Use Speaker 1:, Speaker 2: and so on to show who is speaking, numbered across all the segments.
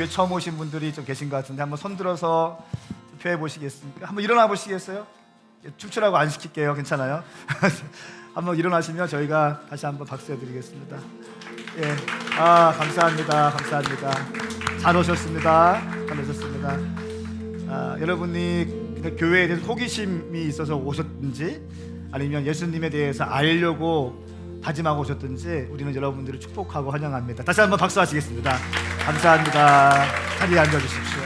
Speaker 1: 교회 처음 오신 분들이 좀 계신 것 같은데 한번 손 들어서 투표해 보시겠습니까? 한번 일어나 보시겠어요? 춤추라고 안 시킬게요. 괜찮아요? 한번 일어나시면 저희가 다시 한번 박수해 드리겠습니다. 예, 감사합니다. 감사합니다. 잘 오셨습니다. 잘 오셨습니다. 여러분이 그냥 교회에 대해서 호기심이 있어서 오셨든지 아니면 예수님에 대해서 알려고 다짐하고 오셨든지 우리는 여러분들을 축복하고 환영합니다. 다시 한번 박수하시겠습니다. 감사합니다. 자리에 앉아주십시오.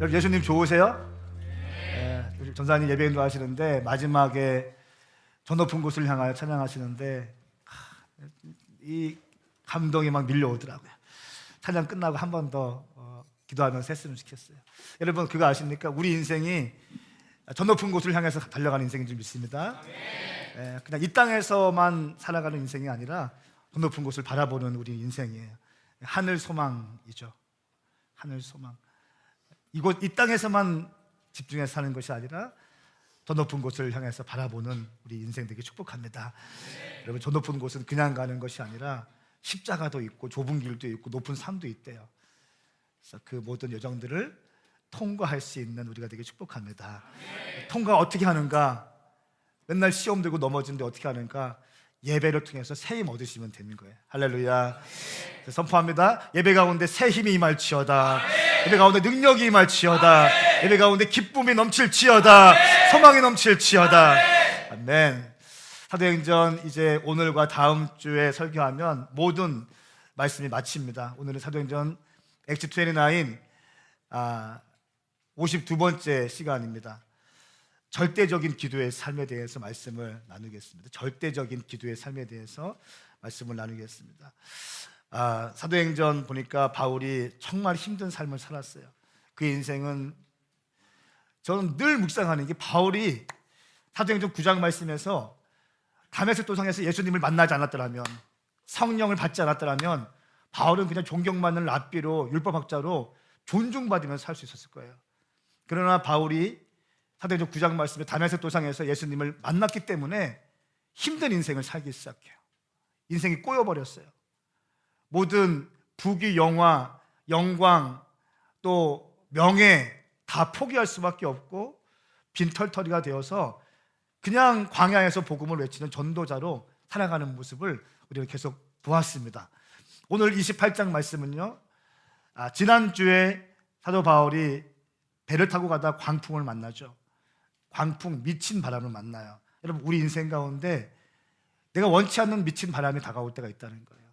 Speaker 1: 여러분 예수님 좋으세요? 우리 전사님 예배인도 하시는데 마지막에 저 높은 곳을 향하여 찬양하시는데 이 감동이 막 밀려오더라고요. 찬양 끝나고 한 번 더 기도하면서 했으면 좋겠어요. 여러분 그거 아십니까? 우리 인생이 저 높은 곳을 향해서 달려가는 인생인 줄 믿습니다. 그냥 이 땅에서만 살아가는 인생이 아니라 저 높은 곳을 바라보는 우리 인생이에요. 하늘 소망이죠. 하늘 소망. 이 땅에서만 집중해서 사는 것이 아니라 더 높은 곳을 향해서 바라보는 우리 인생 되게 축복합니다. 여러분 저 높은 곳은 그냥 가는 것이 아니라 십자가도 있고 좁은 길도 있고 높은 산도 있대요. 그래서 그 모든 여정들을 통과할 수 있는 우리가 되게 축복합니다. 통과 어떻게 하는가? 맨날 시험 들고 넘어지는데 어떻게 하는가? 예배를 통해서 새 힘 얻으시면 되는 거예요. 할렐루야. 선포합니다. 예배 가운데 새 힘이 임할지어다. 예배 가운데 능력이 임할지어다. 예배 가운데 기쁨이 넘칠지어다. 소망이 넘칠지어다. 아멘. 사도행전 이제 오늘과 다음 주에 설교하면 모든 말씀이 마칩니다. 오늘은 사도행전 Acts 29 52번째 시간입니다. 절대적인 기도의 삶에 대해서 말씀을 나누겠습니다. 절대적인 기도의 삶에 대해서 말씀을 나누겠습니다. 사도행전 보니까 바울이 정말 힘든 삶을 살았어요. 그 인생은 저는 늘 묵상하는 게 바울이 사도행전 9장 말씀에서 다메섹 도상에서 예수님을 만나지 않았더라면 성령을 받지 않았더라면 바울은 그냥 존경받는 랍비로 율법학자로 존중받으면서 살 수 있었을 거예요. 그러나 바울이 사도행전 9장 말씀에 다메섹 도상에서 예수님을 만났기 때문에 힘든 인생을 살기 시작해요. 인생이 꼬여버렸어요. 모든 부귀 영화, 영광, 또 명예 다 포기할 수밖에 없고 빈털터리가 되어서 그냥 광야에서 복음을 외치는 전도자로 살아가는 모습을 우리가 계속 보았습니다. 오늘 28장 말씀은요, 지난주에 사도 바울이 배를 타고 가다 광풍을 만나죠. 광풍, 미친 바람을 만나요. 여러분 우리 인생 가운데 내가 원치 않는 미친 바람이 다가올 때가 있다는 거예요.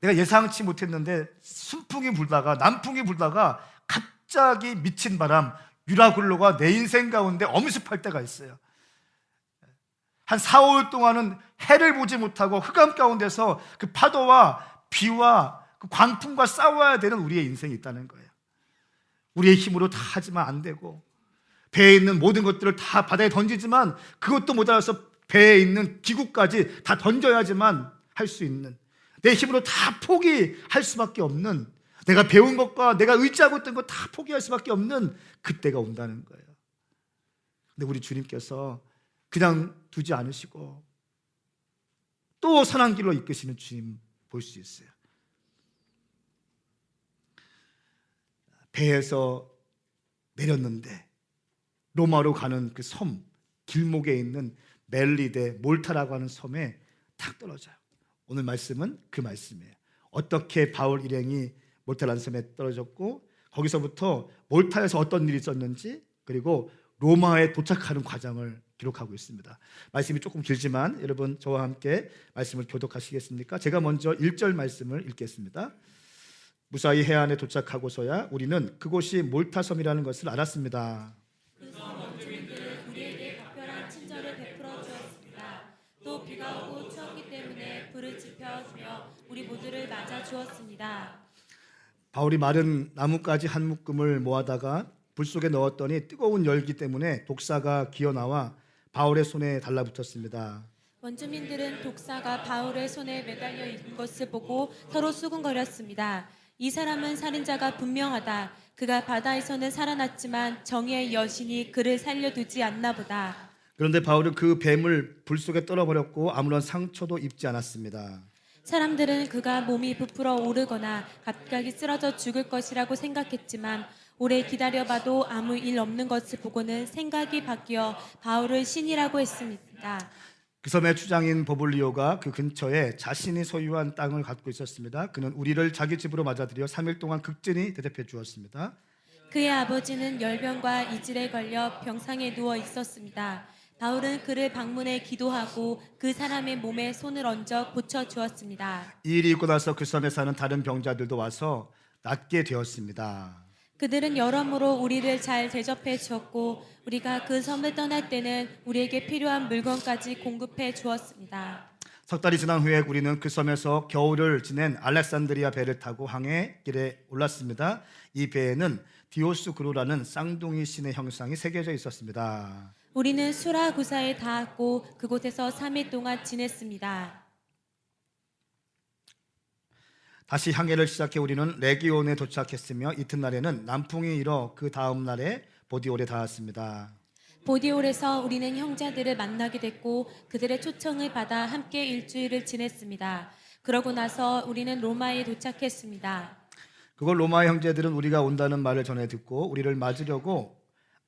Speaker 1: 내가 예상치 못했는데 순풍이 불다가 남풍이 불다가 갑자기 미친 바람, 유라굴로가 내 인생 가운데 엄습할 때가 있어요. 한 4, 5일 동안은 해를 보지 못하고 흑암 가운데서 그 파도와 비와 그 광풍과 싸워야 되는 우리의 인생이 있다는 거예요. 우리의 힘으로 다 하지만 안 되고 배에 있는 모든 것들을 다 바다에 던지지만 그것도 모자라서 배에 있는 기구까지 다 던져야지만 할 수 있는, 내 힘으로 다 포기할 수밖에 없는, 내가 배운 것과 내가 의지하고 있던 것 다 포기할 수밖에 없는 그때가 온다는 거예요. 근데 우리 주님께서 그냥 두지 않으시고 또 선한 길로 이끄시는 주님 볼 수 있어요. 배에서 내렸는데 로마로 가는 그 섬 길목에 있는 멜리데 몰타라고 하는 섬에 탁 떨어져요. 오늘 말씀은 그 말씀이에요. 어떻게 바울 일행이 몰타라는 섬에 떨어졌고 거기서부터 몰타에서 어떤 일이 있었는지 그리고 로마에 도착하는 과정을 기록하고 있습니다. 말씀이 조금 길지만 여러분 저와 함께 말씀을 교독하시겠습니까? 제가 먼저 1절 말씀을 읽겠습니다. 무사히 해안에 도착하고서야 우리는 그곳이 몰타섬이라는 것을 알았습니다.
Speaker 2: 그 섬 원주민들은 우리에게 각별한 친절을 베풀어 주었습니다. 또 비가 오고 추웠기 때문에 불을 지펴주며 우리 모두를 맞아 주었습니다.
Speaker 1: 바울이 마른 나뭇가지 한 묶음을 모아다가 불 속에 넣었더니 뜨거운 열기 때문에 독사가 기어나와 바울의 손에 달라붙었습니다.
Speaker 2: 원주민들은 독사가 바울의 손에 매달려 있는 것을 보고 서로 수군거렸습니다. 이 사람은 살인자가 분명하다. 그가 바다에서는 살아났지만 정의의 여신이 그를 살려두지 않나 보다.
Speaker 1: 그런데 바울은 그 뱀을 불 속에 떨어버렸고 아무런 상처도 입지 않았습니다.
Speaker 2: 사람들은 그가 몸이 부풀어 오르거나 갑자기 쓰러져 죽을 것이라고 생각했지만 오래 기다려봐도 아무 일 없는 것을 보고는 생각이 바뀌어 바울을 신이라고 했습니다.
Speaker 1: 그 섬의 추장인 버블리오가 그 근처에 자신이 소유한 땅을 갖고 있었습니다. 그는 우리를 자기 집으로 맞아들여 3일 동안 극진히 대접해 주었습니다.
Speaker 2: 그의 아버지는 열병과 이질에 걸려 병상에 누워 있었습니다. 바울은 그를 방문해 기도하고 그 사람의 몸에 손을 얹어 고쳐 주었습니다.
Speaker 1: 이 일이 있고 나서 그 섬에 사는 다른 병자들도 와서 낫게 되었습니다.
Speaker 2: 그들은 여러모로 우리를 잘 대접해 주었고 우리가 그 섬을 떠날 때는 우리에게 필요한 물건까지 공급해 주었습니다.
Speaker 1: 석 달이 지난 후에 우리는 그 섬에서 겨울을 지낸 알렉산드리아 배를 타고 항해 길에 올랐습니다. 이 배에는 디오스구루라는 쌍둥이 신의 형상이 새겨져 있었습니다.
Speaker 2: 우리는 수라구사에 닿았고 그곳에서 3일 동안 지냈습니다.
Speaker 1: 다시 항해를 시작해 우리는 레기온에 도착했으며 이튿날에는 남풍이 일어 그 다음 날에 보디올에 닿았습니다.
Speaker 2: 보디올에서 우리는 형제들을 만나게 됐고 그들의 초청을 받아 함께 일주일을 지냈습니다. 그러고 나서 우리는 로마에 도착했습니다.
Speaker 1: 그걸 로마 형제들은 우리가 온다는 말을 전해 듣고 우리를 맞으려고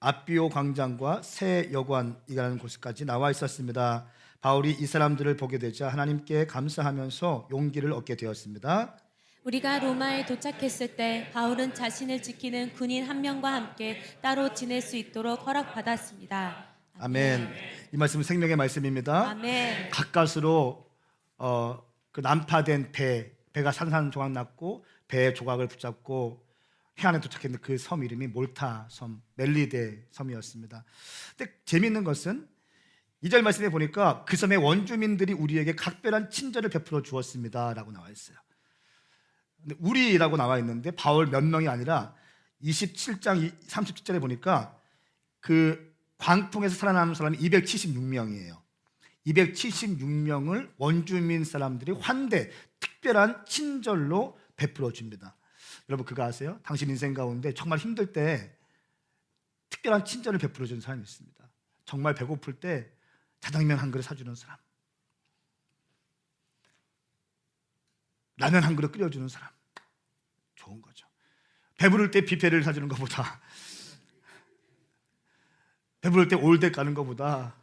Speaker 1: 아비오 광장과 새 여관이라는 곳까지 나와 있었습니다. 바울이 이 사람들을 보게 되자 하나님께 감사하면서 용기를 얻게 되었습니다.
Speaker 2: 우리가 로마에 도착했을 때 바울은 자신을 지키는 군인 한 명과 함께 따로 지낼 수 있도록 허락받았습니다.
Speaker 1: 아멘. 이 말씀은 생명의 말씀입니다.
Speaker 2: 아멘.
Speaker 1: 가까스로 그 난파된 배가 산산조각 났고 배의 조각을 붙잡고 해안에 도착했는데 그 섬 이름이 몰타 섬, 멜리데 섬이었습니다. 근데 재미있는 것은 2절 말씀에 보니까 그 섬의 원주민들이 우리에게 각별한 친절을 베풀어 주었습니다라고 나와 있어요. 근데 우리라고 나와 있는데 바울 몇 명이 아니라 27장 37절에 보니까 그 광풍에서 살아남은 사람이 276명이에요. 276명을 원주민 사람들이 환대, 특별한 친절로 베풀어 줍니다. 여러분 그거 아세요? 당신 인생 가운데 정말 힘들 때 특별한 친절을 베풀어 주는 사람이 있습니다. 정말 배고플 때 짜장면 한 그릇 사주는 사람, 라면 한 그릇 끓여주는 사람, 좋은 거죠. 배부를 때 뷔페를 사주는 것보다, 배부를 때 올대 가는 것보다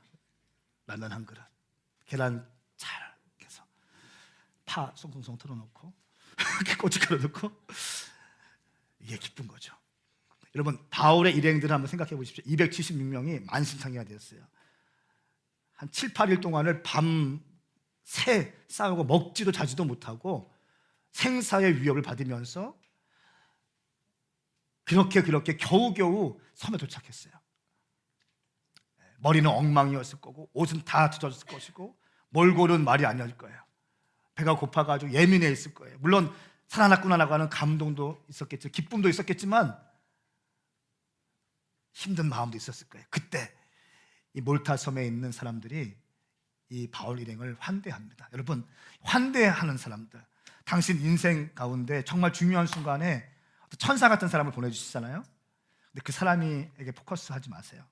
Speaker 1: 라면 한 그릇, 계란 잘 해서 파 송송송 털어놓고 고춧가루 넣고, 이게 기쁜 거죠. 여러분 바울의 일행들을 한번 생각해 보십시오. 276명이 만신창이가 되었어요. 한 7, 8일 동안을 밤새 싸우고 먹지도 자지도 못하고 생사의 위협을 받으면서 그렇게 겨우겨우 섬에 도착했어요. 머리는 엉망이었을 거고 옷은 다 젖었을 것이고 몰골은 말이 아니었을 거예요. 배가 고파가지고 예민해 있을 거예요. 물론 살아났구나라고 하는 감동도 있었겠죠. 기쁨도 있었겠지만 힘든 마음도 있었을 거예요. 그때 이 몰타 섬에 있는 사람들이 이 바울 일행을 환대합니다. 여러분 환대하는 사람들, 당신 인생 가운데 정말 중요한 순간에 천사 같은 사람을 보내주시잖아요. 근데 그 사람에게 포커스하지 마세요.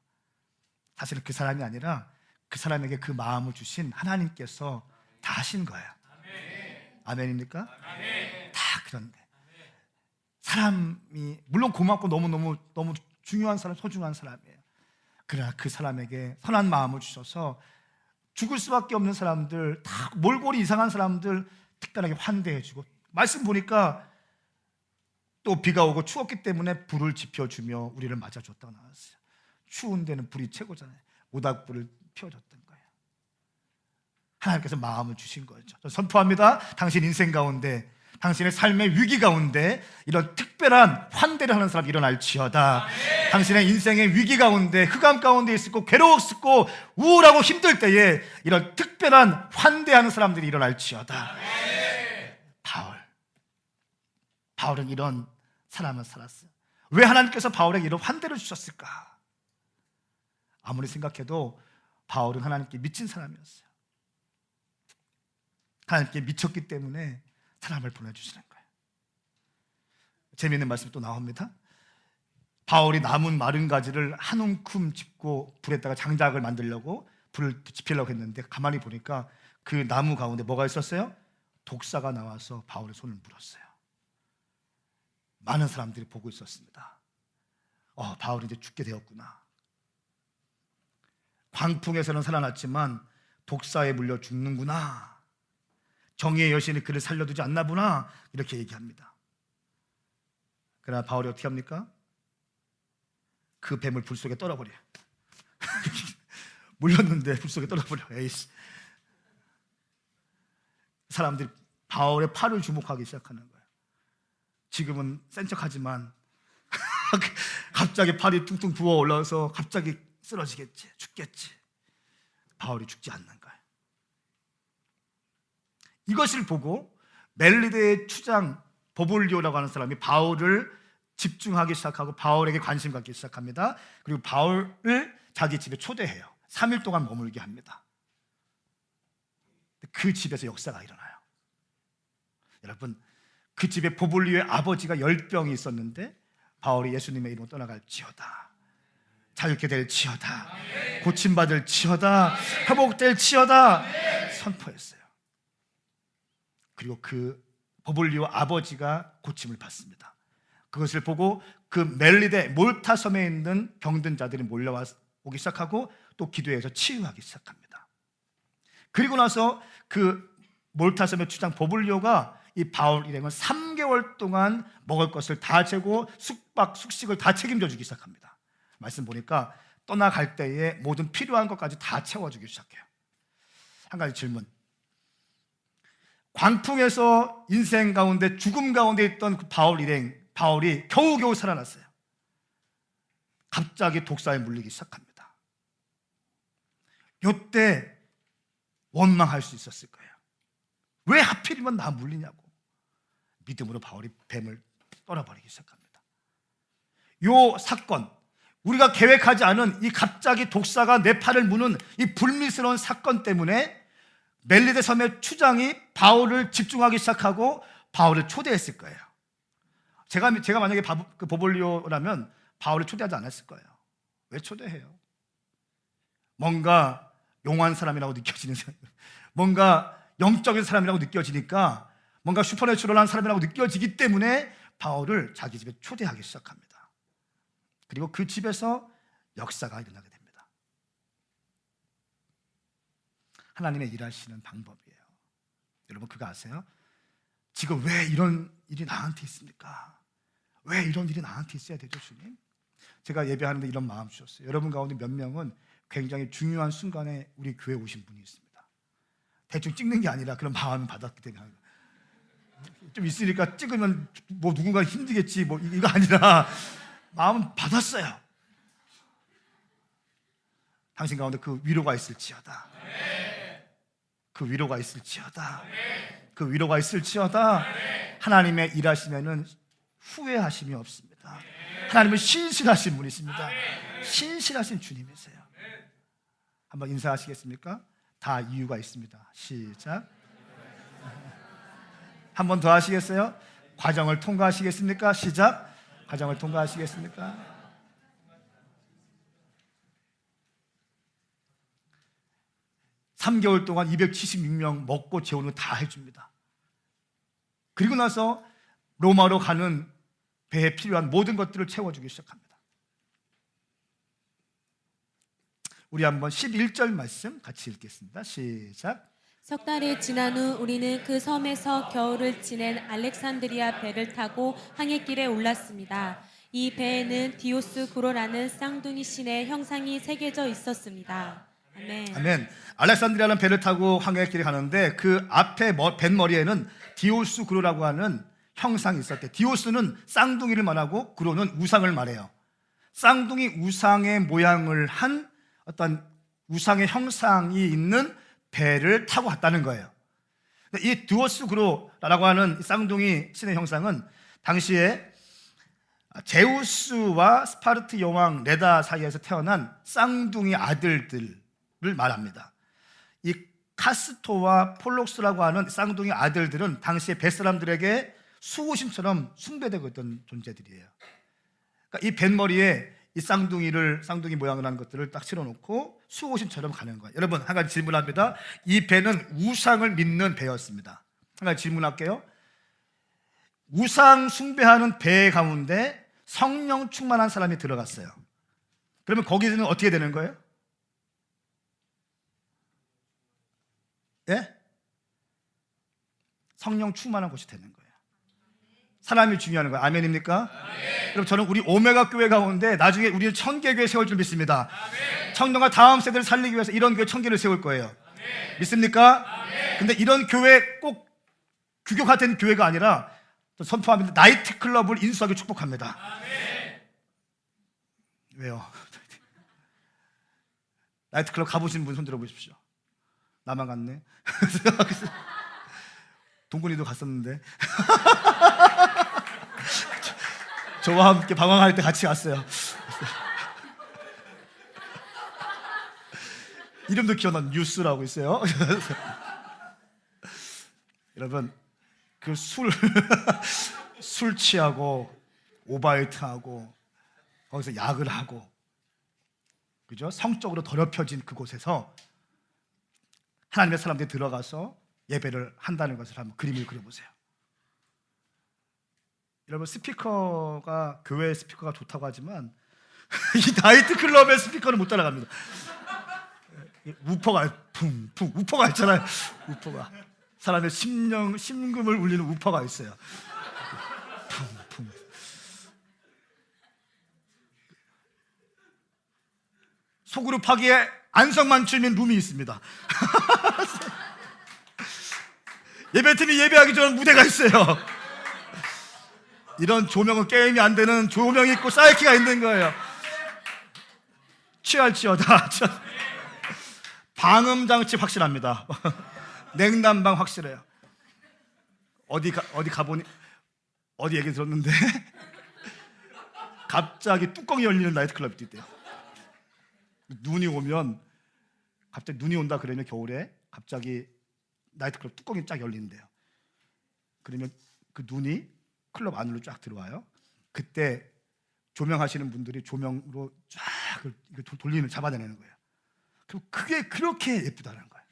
Speaker 1: 사실은 그 사람이 아니라 그 사람에게 그 마음을 주신 하나님께서 다 하신 거예요. 아멘입니까? 다 그런데 사람이 물론 고맙고 너무 중요한 사람, 소중한 사람이에요. 그러나 그 사람에게 선한 마음을 주셔서 죽을 수밖에 없는 사람들, 다 몰골이 이상한 사람들 특별하게 환대해주고, 말씀 보니까 또 비가 오고 추웠기 때문에 불을 지펴주며 우리를 맞아줬다고 나왔어요. 추운 데는 불이 최고잖아요. 모닥불을 피워줬던 거예요. 하나님께서 마음을 주신 거죠. 저 선포합니다. 당신 인생 가운데, 당신의 삶의 위기 가운데 이런 특별한 환대를 하는 사람이 일어날지어다. 당신의 인생의 위기 가운데, 흑암 가운데 있었고 괴로웠고 우울하고 힘들 때에 이런 특별한 환대하는 사람들이 일어날지어다. 바울은 이런 사람을 살았어요. 왜 하나님께서 바울에게 이런 환대를 주셨을까? 아무리 생각해도 바울은 하나님께 미친 사람이었어요. 하나님께 미쳤기 때문에 사람을 보내주시는 거예요. 재미있는 말씀이 또 나옵니다. 바울이 남은 마른 가지를 한 움큼 짚고 불에다가 장작을 만들려고 불을 지피려고 했는데 가만히 보니까 그 나무 가운데 뭐가 있었어요? 독사가 나와서 바울의 손을 물었어요. 많은 사람들이 보고 있었습니다. 바울이 이제 죽게 되었구나. 광풍에서는 살아났지만 독사에 물려 죽는구나. 정의의 여신이 그를 살려두지 않나 보나, 이렇게 얘기합니다. 그러나 바울이 어떻게 합니까? 그 뱀을 불 속에 떨어버려요. 물렸는데 불 속에 떨어버려. 에이씨. 사람들이 바울의 팔을 주목하기 시작하는 거예요. 지금은 센 척하지만 갑자기 팔이 퉁퉁 부어 올라와서 갑자기 쓰러지겠지, 죽겠지. 바울이 죽지 않는 거예요. 이것을 보고 멜리데의 추장 보볼리오라고 하는 사람이 바울을 집중하기 시작하고 바울에게 관심 갖기 시작합니다. 그리고 바울을 자기 집에 초대해요. 3일 동안 머물게 합니다. 그 집에서 역사가 일어나요. 여러분, 그 집에 보볼리오의 아버지가 열병이 있었는데 바울이 예수님의 이름으로 떠나갈지어다, 자유케 될지어다, 고침받을지어다, 회복될지어다 선포했어요. 그리고 그 보볼리오 아버지가 고침을 받습니다. 그것을 보고 그 멜리데 몰타 섬에 있는 병든 자들이 몰려오기 시작하고 또 기도해서 치유하기 시작합니다. 그리고 나서 그 몰타 섬의 추장 보볼리오가 이 바울 일행은 3개월 동안 먹을 것을 다 재고 숙식을 다 책임져 주기 시작합니다. 말씀 보니까 떠나갈 때에 모든 필요한 것까지 다 채워주기 시작해요. 한 가지 질문. 광풍에서 인생 가운데 죽음 가운데 있던 그 바울 일행, 바울이 겨우겨우 살아났어요. 갑자기 독사에 물리기 시작합니다. 이때 원망할 수 있었을 거예요. 왜 하필이면 나 물리냐고. 믿음으로 바울이 뱀을 떨어버리기 시작합니다. 이 사건, 우리가 계획하지 않은 이 갑자기 독사가 내 팔을 무는 이 불미스러운 사건 때문에 멜리데 섬의 추장이 바울을 집중하기 시작하고 바울을 초대했을 거예요. 제가 만약에 보볼리오라면 바울을 초대하지 않았을 거예요. 왜 초대해요? 뭔가 용한 사람이라고 느껴지는 사람, 뭔가 영적인 사람이라고 느껴지니까, 뭔가 슈퍼내추럴한 사람이라고 느껴지기 때문에 바울을 자기 집에 초대하기 시작합니다. 그리고 그 집에서 역사가 일어나게 됩니다. 하나님의 일하시는 방법이에요. 여러분, 그거 아세요? 지금 왜 이런 일이 나한테 있습니까? 왜 이런 일이 나한테 있어야 되죠, 주님? 제가 예배하는데 이런 마음 주셨어요. 여러분 가운데 몇 명은 굉장히 중요한 순간에 우리 교회 오신 분이 있습니다. 대충 찍는 게 아니라 그런 마음을 받았기 때문에, 좀 있으니까 찍으면 뭐 누군가 힘들겠지, 뭐 이거 아니라 마음은 받았어요. 당신 가운데 그 위로가 있을지어다. 그 위로가 있을지어다. 그 위로가 있을지어다. 하나님의 일하시면은 후회하심이 없습니다. 하나님은 신실하신 분이십니다. 신실하신 주님이세요. 한번 인사하시겠습니까? 다 이유가 있습니다. 시작. 한 번 더 하시겠어요? 과정을 통과하시겠습니까? 시작. 과정을 통과하시겠습니까? 3개월 동안 276명 먹고 재우는 거 다 해줍니다. 그리고 나서 로마로 가는 배에 필요한 모든 것들을 채워주기 시작합니다. 우리 한번 11절 말씀 같이 읽겠습니다. 시작.
Speaker 2: 석 달이 지난 후 우리는 그 섬에서 겨울을 지낸 알렉산드리아 배를 타고 항해길에 올랐습니다. 이 배에는 디오스구로라는 쌍둥이 신의 형상이 새겨져 있었습니다. 아멘.
Speaker 1: 아멘. 알렉산드리아라는 배를 타고 항해길에 가는데 그 앞에 뱃머리에는 디오스구로라고 하는 형상이 있었대. 디오스는 쌍둥이를 말하고 구로는 우상을 말해요. 쌍둥이 우상의 모양을 한 어떤 우상의 형상이 있는 배를 타고 갔다는 거예요. 이 디오스구로라고 하는 쌍둥이 신의 형상은 당시에 제우스와 스파르트 여왕 레다 사이에서 태어난 쌍둥이 아들들을 말합니다. 이 카스토와 폴록스라고 하는 쌍둥이 아들들은 당시에 뱃사람들에게 수호신처럼 숭배되고 있던 존재들이에요. 그러니까 이 뱃머리에 이 쌍둥이 모양을 한 것들을 딱 실어놓고 수호신처럼 가는 거예요. 여러분, 한 가지 질문합니다. 이 배는 우상을 믿는 배였습니다. 한 가지 질문할게요. 우상 숭배하는 배 가운데 성령 충만한 사람이 들어갔어요. 그러면 거기서는 어떻게 되는 거예요? 예? 성령 충만한 곳이 되는 거예요. 사람이 중요한 거예요. 아멘입니까? 아멘. 그럼 저는 우리 오메가 교회 가운데 나중에 우리는 1000개 세울 줄 믿습니다. 아멘. 청년과 다음 세대를 살리기 위해서 이런 교회 1000개를 세울 거예요. 아멘. 믿습니까? 아멘. 근데 이런 교회 꼭 규격화 된 교회가 아니라 선포합니다. 나이트클럽을 인수하기 축복합니다. 아멘. 왜요? 나이트클럽 가보신 분 손 들어보십시오. 나만 갔네. 동근이도 갔었는데 저와 함께 방황할 때 같이 갔어요. 이름도 기억나. 뉴스라고 있어요. 여러분 그 술 취하고 오바이트하고 거기서 약을 하고 그죠? 성적으로 더럽혀진 그곳에서 하나님의 사람들이 들어가서 예배를 한다는 것을 한번 그림을 그려보세요. 여러분 스피커가 교회 스피커가 좋다고 하지만 이 나이트클럽의 스피커는 못 따라갑니다. 우퍼가 쿵쿵 우퍼가 있잖아요. 우퍼가 사람의 심금을 울리는 우퍼가 있어요. 쿵쿵. 소그룹 하기에 안성맞춤인 룸이 있습니다. 예배팀이 예배하기 전 무대가 있어요. 이런 조명은 게임이 안 되는 조명이 있고 사이키가 있는 거예요. 취할지어다. 방음 장치 확실합니다. 냉난방 확실해요. 어디 가보니 어디 얘기 들었는데 갑자기 뚜껑이 열리는 나이트클럽이 있대요. 눈이 오면 갑자기 눈이 온다 그러면 겨울에 갑자기 나이트클럽 뚜껑이 쫙 열린대요. 그러면 그 눈이 클럽 안으로 쫙 들어와요. 그때 조명하시는 분들이 조명으로 쫙 돌리는 잡아내는 거예요. 그럼 그게 그렇게 예쁘다는 거예요.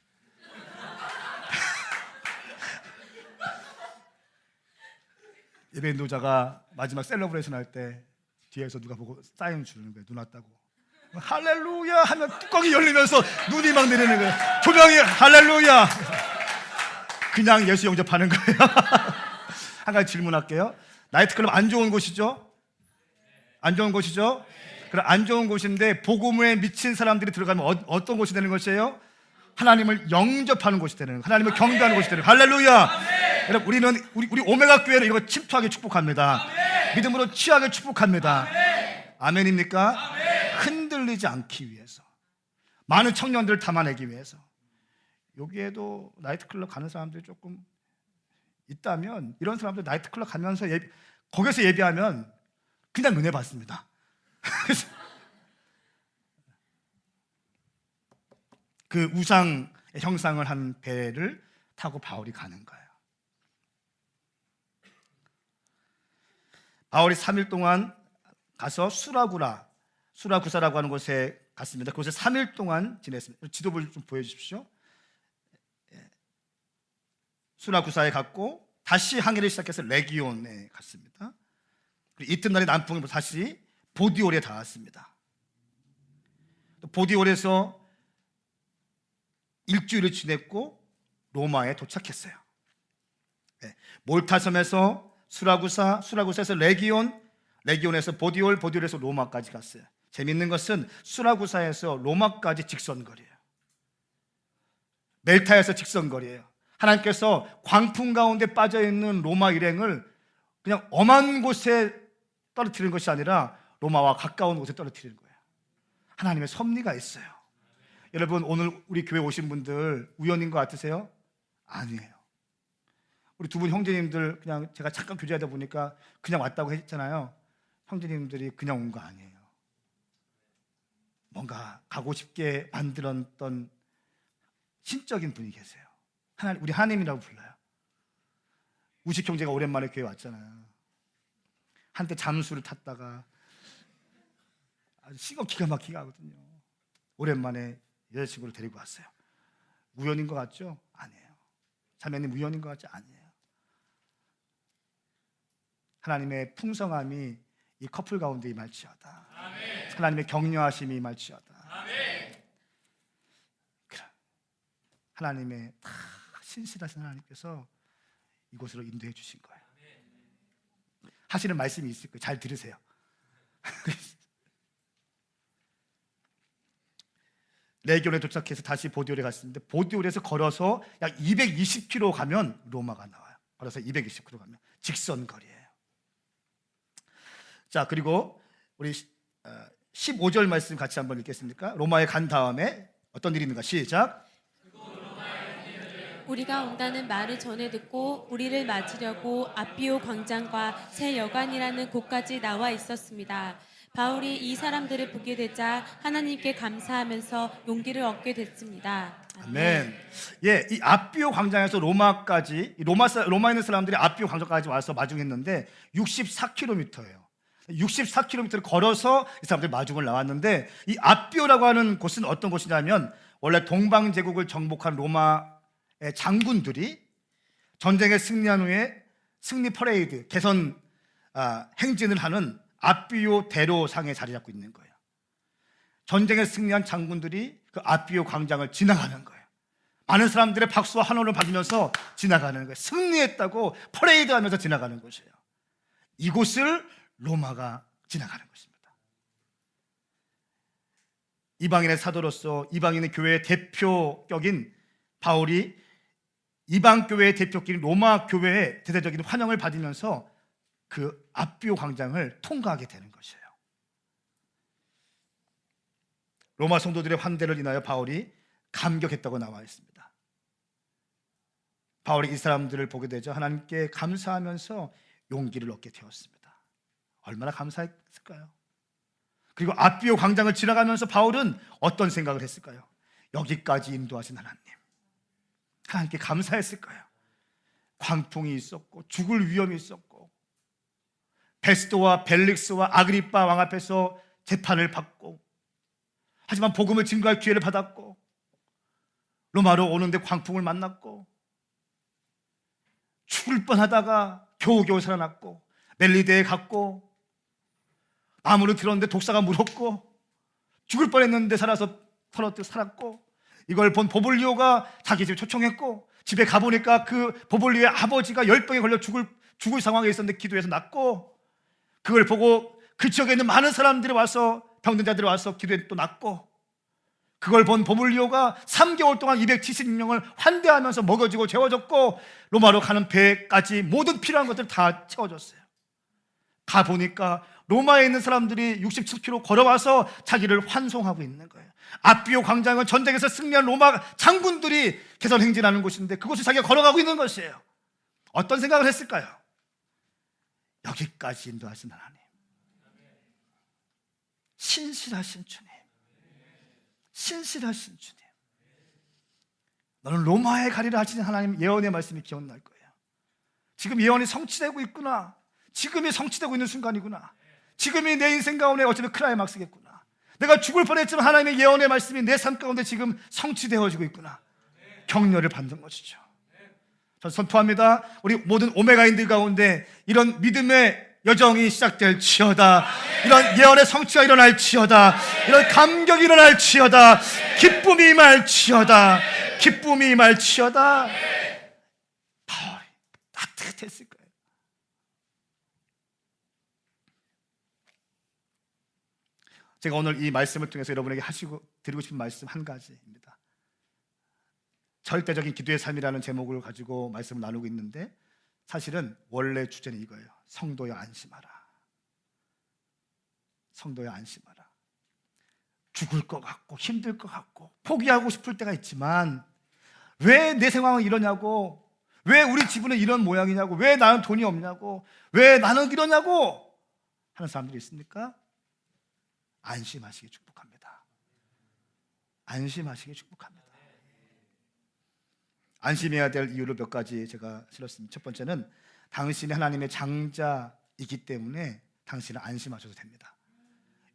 Speaker 1: 예배 인도자가 마지막 셀러브레이션 할 때 뒤에서 누가 보고 사인 주는 거예요. 눈 왔다고. 할렐루야 하면 뚜껑이 열리면서 눈이 막 내리는 거예요. 조명이 할렐루야. 그냥 예수 영접하는 거예요. 한 가지 질문할게요. 나이트클럽 안 좋은 곳이죠? 안 좋은 곳이죠? 그럼 안 좋은 곳인데 복음에 미친 사람들이 들어가면 어떤 곳이 되는 것이에요? 하나님을 영접하는 곳이 되는 거예요. 하나님을 경배하는 곳이 되는 거예요. 할렐루야. 여러분 우리는 우리 오메가 교회는 이거 침투하게 축복합니다. 믿음으로 취하게 축복합니다. 아멘입니까? 흔들리지 않기 위해서, 많은 청년들을 담아내기 위해서. 여기에도 나이트클럽 가는 사람들이 조금 있다면 이런 사람들 나이트클럽 가면서 거기서 예배하면 그냥 은혜 받습니다. 그 우상 형상을 한 배를 타고 바울이 가는 거예요. 바울이 3일 동안 가서 수라구사라고 하는 곳에 갔습니다. 그곳에 3일 동안 지냈습니다. 지도부를 좀 보여주십시오. 수라구사에 갔고 다시 항해를 시작해서 레기온에 갔습니다. 그리고 이튿날에 남풍으로 다시 보디올에 닿았습니다. 보디올에서 일주일을 지냈고 로마에 도착했어요. 몰타섬에서 수라구사에서 레기온에서 보디올에서 로마까지 갔어요. 재밌는 것은 수라구사에서 로마까지 직선거리예요. 멜타에서 직선거리예요. 하나님께서 광풍 가운데 빠져있는 로마 일행을 그냥 엄한 곳에 떨어뜨리는 것이 아니라 로마와 가까운 곳에 떨어뜨리는 거예요. 하나님의 섭리가 있어요. 여러분 오늘 우리 교회 오신 분들 우연인 것 같으세요? 아니에요. 우리 두 분 형제님들 그냥 제가 잠깐 교제하다 보니까 그냥 왔다고 했잖아요. 형제님들이 그냥 온 거 아니에요. 뭔가 가고 싶게 만들었던 신적인 분이 계세요. 우리 하나님이라고 불러요. 우식 형제가 오랜만에 교회 왔잖아요. 한때 잠수를 탔다가 아주 시거 기가 막히게 하거든요. 오랜만에 여자친구를 데리고 왔어요. 우연인 것 같죠? 아니에요. 자매님 우연인 것 같지? 아니에요. 하나님의 풍성함이 이 커플 가운데 임할지어다. 하나님의 격려하심이 임할지어다. 하나님의 다 신실하신 하나님께서 이곳으로 인도해 주신 거예요. 하시는 말씀이 있을 거예요. 잘 들으세요. 레기온에 도착해서 다시 보디올에 갔는데 보디올에서 걸어서 약 220km 가면 로마가 나와요. 걸어서 220km 가면 직선 거리예요. 자, 그리고 우리 15절 말씀 같이 한번 읽겠습니까? 로마에 간 다음에 어떤 일이 있는가? 시작.
Speaker 2: 우리가 온다는 말을 전해 듣고 우리를 맞으려고 아피오 광장과 새 여관이라는 곳까지 나와 있었습니다. 바울이 이 사람들을 보게 되자 하나님께 감사하면서 용기를 얻게 됐습니다.
Speaker 1: 아멘. 예, 이 아피오 광장에서 로마까지 로마에 있는 사람들이 아피오 광장까지 와서 마중했는데 64km예요. 64km를 걸어서 이 사람들이 마중을 나왔는데 이 아피오라고 하는 곳은 어떤 곳이냐면 원래 동방 제국을 정복한 로마의 장군들이 전쟁에 승리한 후에 승리 퍼레이드 개선 행진을 하는 아피오 대로상에 자리 잡고 있는 거예요. 전쟁에 승리한 장군들이 그 아피오 광장을 지나가는 거예요. 많은 사람들의 박수와 환호를 받으면서 지나가는 거예요. 승리했다고 퍼레이드하면서 지나가는 곳이에요. 이곳을 로마가 지나가는 것입니다. 이방인의 사도로서 이방인의 교회의 대표격인 바울이 이방 교회의 대표격인 로마 교회의 대대적인 환영을 받으면서 그 아피오 광장을 통과하게 되는 것이에요. 로마 성도들의 환대를 인하여 바울이 감격했다고 나와 있습니다. 바울이 이 사람들을 보게 되자 하나님께 감사하면서 용기를 얻게 되었습니다. 얼마나 감사했을까요? 그리고 아피오 광장을 지나가면서 바울은 어떤 생각을 했을까요? 여기까지 인도하신 하나님께 감사했을까요? 광풍이 있었고 죽을 위험이 있었고 베스도와 벨릭스와 아그리빠 왕 앞에서 재판을 받고 하지만 복음을 증거할 기회를 받았고 로마로 오는데 광풍을 만났고 죽을 뻔하다가 겨우겨우 살아났고 멜리데에 갔고 나무를 들었는데 독사가 물었고 죽을 뻔했는데 살아서 살았고 이걸 본 보블리오가 자기 집에 초청했고 집에 가보니까 그 보블리오의 아버지가 열병에 걸려 죽을 상황에 있었는데 기도해서 낫고 그걸 보고 그 지역에 있는 많은 사람들이 와서 병든 자들이 와서 기도해 또 낫고 그걸 본 보블리오가 3개월 동안 270명을 환대하면서 먹여주고 재워줬고 로마로 가는 배까지 모든 필요한 것들을 다 채워줬어요. 가보니까 로마에 있는 사람들이 67km 걸어와서 자기를 환송하고 있는 거예요. 아피오 광장은 전쟁에서 승리한 로마 장군들이 개선 행진하는 곳인데 그곳을 자기가 걸어가고 있는 것이에요. 어떤 생각을 했을까요? 여기까지 인도하신 하나님, 신실하신 주님, 신실하신 주님, 너는 로마에 가리라 하시는 하나님 예언의 말씀이 기억날 거예요. 지금 예언이 성취되고 있구나. 지금이 성취되고 있는 순간이구나. 지금이 내 인생 가운데 어쩌면 클라이막스겠구나. 내가 죽을 뻔했지만 하나님의 예언의 말씀이 내 삶 가운데 지금 성취되어지고 있구나. 격려를 받는 것이죠. 저는 선포합니다. 우리 모든 오메가인들 가운데 이런 믿음의 여정이 시작될지어다. 이런 예언의 성취가 일어날지어다. 이런 감격이 일어날지어다. 기쁨이 임할지어다. 기쁨이 임할지어다. 바울이 따뜻했을 거예요. 제가 오늘 이 말씀을 통해서 여러분에게 드리고 싶은 말씀 한 가지입니다. 절대적인 기도의 삶이라는 제목을 가지고 말씀을 나누고 있는데 사실은 원래 주제는 이거예요. 성도여 안심하라. 성도여 안심하라. 죽을 것 같고 힘들 것 같고 포기하고 싶을 때가 있지만 왜 내 상황은 이러냐고, 왜 우리 집은 이런 모양이냐고, 왜 나는 돈이 없냐고, 왜 나는 이러냐고 하는 사람들이 있습니까? 안심하시기 축복합니다. 안심하시기 축복합니다. 안심해야 될 이유를 몇 가지 제가 실었습니다. 첫 번째는 당신이 하나님의 장자이기 때문에 당신은 안심하셔도 됩니다.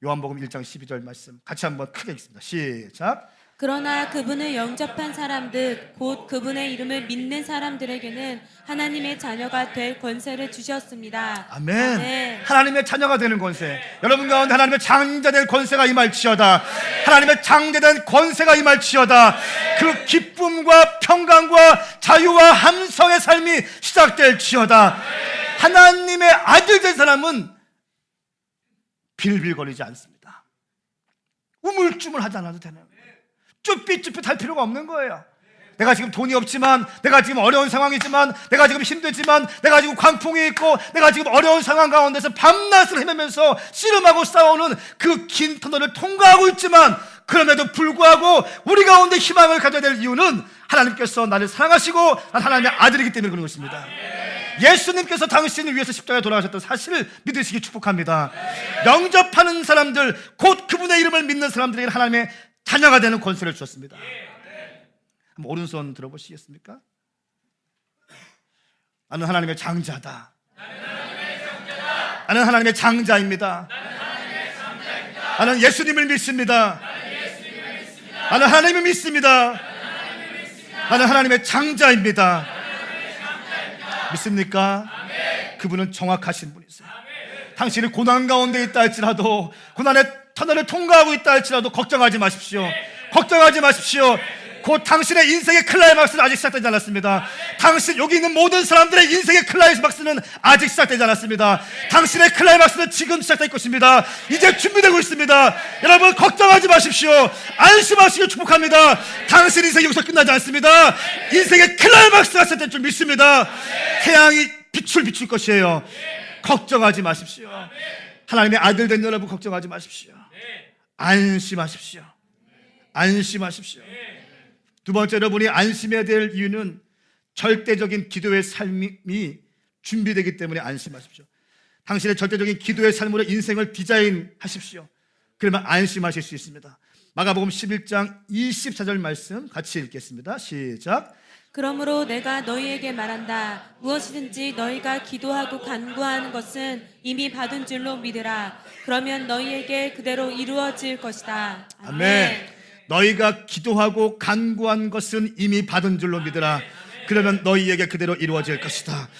Speaker 1: 요한복음 1장 12절 말씀 같이 한번 크게 읽습니다. 시작.
Speaker 2: 그러나 그분을 영접한 사람들, 곧 그분의 이름을 믿는 사람들에게는 하나님의 자녀가 될 권세를 주셨습니다.
Speaker 1: 아멘.
Speaker 2: 아멘.
Speaker 1: 하나님의 자녀가 되는 권세. 여러분 가운데 하나님의 장자된 권세가 임할지어다. 하나님의 장자된 권세가 임할지어다. 그 기쁨과 평강과 자유와 함성의 삶이 시작될지어다. 하나님의 아들 된 사람은 빌빌거리지 않습니다. 우물쭈물하지 않아도 되는 거예요. 쭈삣쭈삣할 필요가 없는 거예요. 내가 지금 돈이 없지만, 내가 지금 어려운 상황이지만, 내가 지금 힘들지만, 내가 지금 광풍이 있고, 내가 지금 어려운 상황 가운데서 밤낮을 헤매면서 씨름하고 싸우는 그 긴 터널을 통과하고 있지만, 그럼에도 불구하고 우리 가운데 희망을 가져야 될 이유는 하나님께서 나를 사랑하시고 난 하나님의 아들이기 때문에 그런 것입니다. 예수님께서 당신을 위해서 십자가에 돌아가셨던 사실을 믿으시기 축복합니다. 영접하는 사람들, 곧 그분의 이름을 믿는 사람들에게 하나님의 자녀가 되는 권세를 주셨습니다. 한번 오른손 들어보시겠습니까? 나는 하나님의 장자다. 나는 하나님의 장자입니다. 나는 예수님을 믿습니다. 나는 하나님을 믿습니다. 나는 하나님의 장자입니다. 믿습니까? 그분은 정확하신 분이세요. 당신이 고난 가운데 있다 할지라도, 고난의 터널을 통과하고 있다 할지라도 걱정하지 마십시오. 걱정하지 마십시오. 곧 당신의 인생의 클라이막스는 아직 시작되지 않았습니다. 당신, 여기 있는 모든 사람들의 인생의 클라이막스는 아직 시작되지 않았습니다. 당신의 클라이막스는 지금 시작될 것입니다. 이제 준비되고 있습니다. 여러분 걱정하지 마십시오. 안심하시길 축복합니다. 당신 인생 여기서 끝나지 않습니다. 인생의 클라이막스가 시작될 줄 믿습니다. 태양이 빛을 비출 것이에요. 걱정하지 마십시오. 하나님의 아들 된 여러분 걱정하지 마십시오. 안심하십시오. 안심하십시오. 두 번째, 여러분이 안심해야 될 이유는 절대적인 기도의 삶이 준비되기 때문에 안심하십시오. 당신의 절대적인 기도의 삶으로 인생을 디자인하십시오. 그러면 안심하실 수 있습니다. 마가복음 11장 24절 말씀 같이 읽겠습니다. 시작.
Speaker 2: 그러므로 내가 너희에게 말한다. 무엇이든지 너희가 기도하고 간구하는 것은 이미 받은 줄로 믿으라. 그러면 너희에게 그대로 이루어질 것이다.
Speaker 1: 아멘. 너희가 기도하고 간구한 것은 이미 받은 줄로 믿으라. 그러면 너희에게 그대로 이루어질 것이다.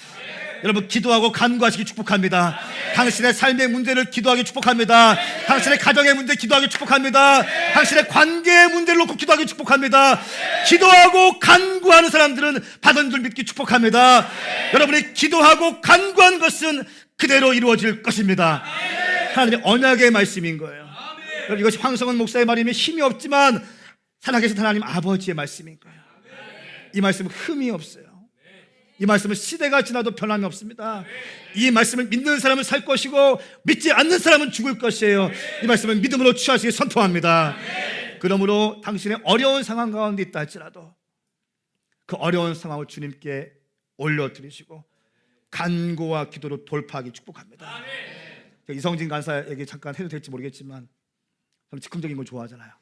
Speaker 1: 여러분 기도하고 간구하시기 축복합니다. 당신의 삶의 문제를 기도하기 축복합니다. 당신의 가정의 문제 기도하기 축복합니다. 당신의 관계의 문제를 놓고 기도하기 축복합니다. 기도하고 간구하는 사람들은 받은 줄 믿기 축복합니다. 여러분이 기도하고 간구한 것은 그대로 이루어질 것입니다. 하나님의 언약의 말씀인 거예요. 여러분 이것이 황성은 목사의 말이면 힘이 없지만 살아계신 하나님 아버지의 말씀인 거예요. 이 말씀은 흠이 없어요. 이 말씀은 시대가 지나도 변함이 없습니다. 이 말씀을 믿는 사람은 살 것이고 믿지 않는 사람은 죽을 것이에요. 이 말씀은 믿음으로 취하시기 선포합니다. 그러므로 당신의 어려운 상황 가운데 있다 할지라도 그 어려운 상황을 주님께 올려드리시고 간구와 기도로 돌파하기 축복합니다. 이성진 간사 얘기 잠깐 해도 될지 모르겠지만 저는 즉흥적인 걸 좋아하잖아요.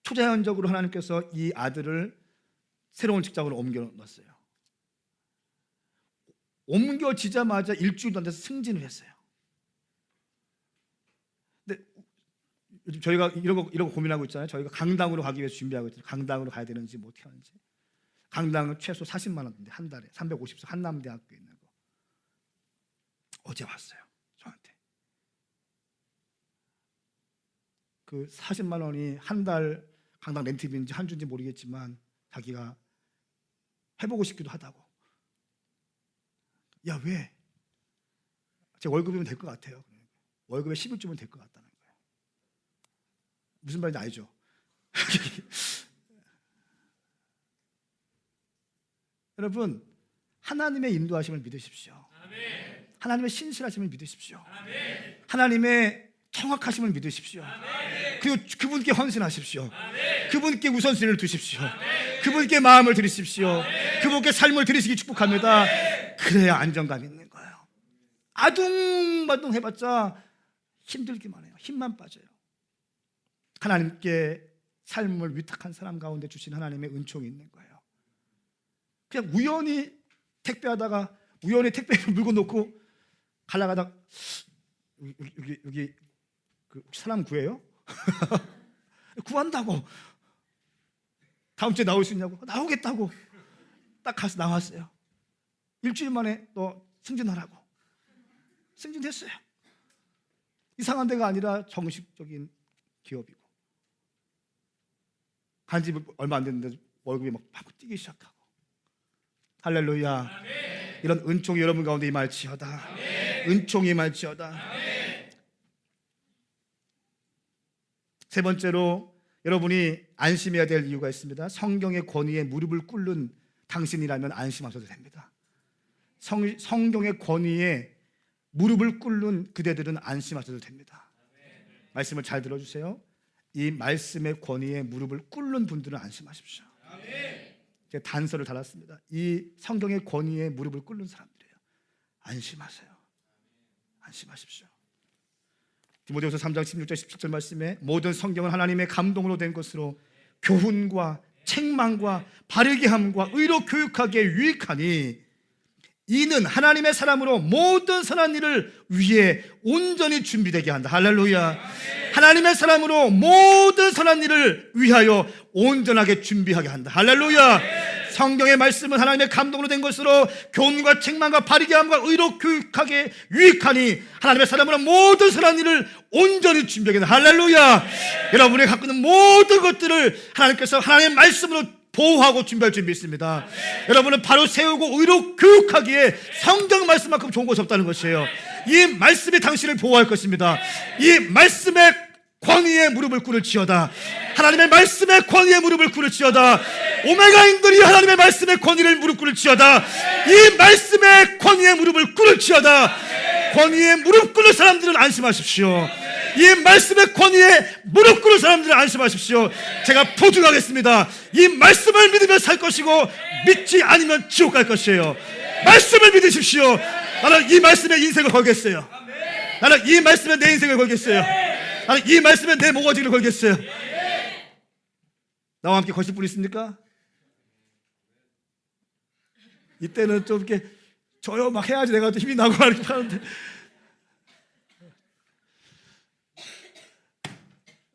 Speaker 1: 초자연적으로 하나님께서 이 아들을 새로운 직장으로 옮겨 넣었어요. 옮겨지자마자 일주일도 안 돼서 승진을 했어요. 근데 요즘 저희가 이런 거 고민하고 있잖아요. 저희가 강당으로 가기 위해서 준비하고 있잖아요. 강당으로 가야 되는지 뭐 어떻게 하는지. 강당은 최소 40만 원인데 한 달에 350석 한남대학교에 있는 거. 어제 왔어요. 저한테. 그 40만 원이 한 달 강당 렌트비인지 한 주인지 모르겠지만 자기가 해보고 싶기도 하다고. 야 왜? 제 월급이면 될 것 같아요. 월급에 10을 주면 될 것 같다는 거예요. 무슨 말인지 알죠? 여러분 하나님의 인도하심을 믿으십시오. 하나님의 신실하심을 믿으십시오. 하나님의 정확하심을 믿으십시오. 그리고 그분께 헌신하십시오. 그분께 우선순위를 두십시오. 그분께 마음을 드리십시오. 그분께 삶을 드리시기 축복합니다. 그래야 안정감 있는 거예요. 아둥바둥 해봤자 힘들기만 해요. 힘만 빠져요. 하나님께 삶을 위탁한 사람 가운데 주신 하나님의 은총이 있는 거예요. 그냥 우연히 택배하다가 우연히 택배를 물고 놓고 갈라가다 여기 그 사람 구해요? 구한다고 다음 주에 나올 수 있냐고. 나오겠다고 딱 가서 나왔어요. 일주일 만에 또 승진하라고. 승진했어요. 이상한 데가 아니라 정식적인 기업이고, 간지 얼마 안 됐는데 월급이 막 뛰기 시작하고. 할렐루야. 이런 은총이 여러분 가운데 임할지어다. 은총이 임할지어다. 세 번째로 여러분이 안심해야 될 이유가 있습니다. 성경의 권위에 무릎을 꿇는 당신이라면 안심하셔도 됩니다. 성경의 권위에 무릎을 꿇는 그대들은 안심하셔도 됩니다. 말씀을 잘 들어주세요. 이 말씀의 권위에 무릎을 꿇는 분들은 안심하십시오. 제가 단서를 달았습니다. 이 성경의 권위에 무릎을 꿇는 사람들이에요. 안심하세요. 안심하십시오. 디모데후서 3장 16절 17절 말씀에 모든 성경은 하나님의 감동으로 된 것으로 교훈과 책망과 바르게 함과 의로 교육하기에 유익하니 이는 하나님의 사람으로 모든 선한 일을 위해 온전히 준비되게 한다. 할렐루야. 하나님의 사람으로 모든 선한 일을 위하여 온전하게 준비하게 한다. 할렐루야. 성경의 말씀은 하나님의 감동으로 된 것으로 교훈과 책망과 바르게 함과 의로 교육하게 유익하니 하나님의 사람으로 모든 선한 일을 온전히 준비하게 한다. 할렐루야. 여러분이 갖고 있는 모든 것들을 하나님께서 하나님의 말씀으로 보호하고 준비할 준비 있습니다. 여러분은 바로 세우고 의로 교육하기에 성경 말씀만큼 좋은 것이 없다는 것이에요. 이 말씀이 당신을 보호할 것입니다. 이 말씀의 권위에 무릎을 꿇을지어다. 하나님의 말씀의 권위에 무릎을 꿇을지어다. 오메가인들이 하나님의 말씀의 권위를 무릎 꿇을지어다. 이 말씀의 권위에 무릎을 꿇을지어다. 권위에 무릎 꿇는 사람들은 안심하십시오. 이 말씀의 권위에 무릎 꿇는 사람들은 안심하십시오. 제가 보증하겠습니다. 이 말씀을 믿으면 살 것이고 믿지 않으면 지옥 갈 것이에요. 말씀을 믿으십시오. 나는 이 말씀에 인생을 걸겠어요. 나는 이 말씀에 내 인생을 걸겠어요. 나는 이 말씀에 내 모가지를 걸겠어요. 나와 함께 거실 분 있습니까? 이때는 좀 이렇게 저요 막 해야지 내가 또 힘이 나고 이렇게 하는데,